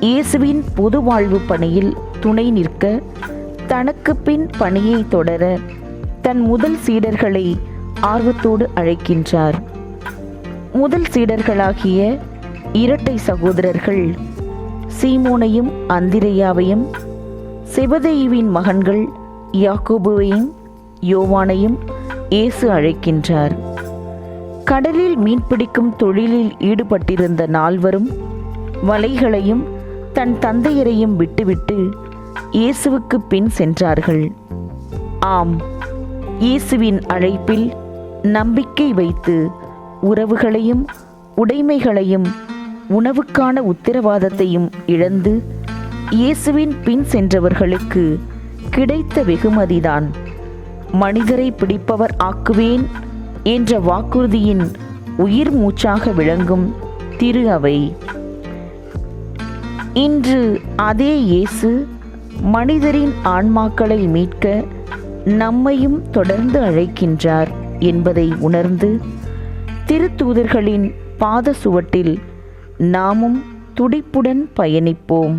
இயேசுவின் பொது வாழ்வு பணியில் துணை நிற்க, தனக்கு பின் பணியை தொடர தன் முதல் சீடர்களை ஆர்வத்தோடு அழைக்கின்றார். முதல் சீடர்களாகிய இரட்டை சகோதரர்கள் சீமோனையும் அந்திரேயாவையும், செபதேயுவின் மகன்கள் யாக்கோபுவையும் யோவானையும் இயேசு அழைக்கின்றார். கடலில் மீன்பிடிக்கும் தொழிலில் ஈடுபட்டிருந்த நால்வரும் வலைகளையும் தன் தந்தையரையும் விட்டுவிட்டு இயேசுவுக்கு பின் சென்றார்கள். ஆம், இயேசுவின் அழைப்பில் நம்பிக்கை வைத்து உறவுகளையும் உடைமைகளையும் உணவுக்கான உத்தரவாதத்தையும் இழந்து இயேசுவின் பின் சென்றவர்களுக்கு கிடைத்த வெகுமதிதான் மனிதரை பிடிப்பவர் ஆக்குவேன் என்ற வாக்குறுதியின் உயிர் மூச்சாக விளங்கும் திரு அவை. இன்று அதே இயேசு மனிதரின் ஆன்மாக்களை மீட்க நம்மையும் தொடர்ந்து அழைக்கின்றார் என்பதை உணர்ந்து திருத்தூதர்களின் பாத சுவட்டில் நாமும் துடிப்புடன் பயணிப்போம்.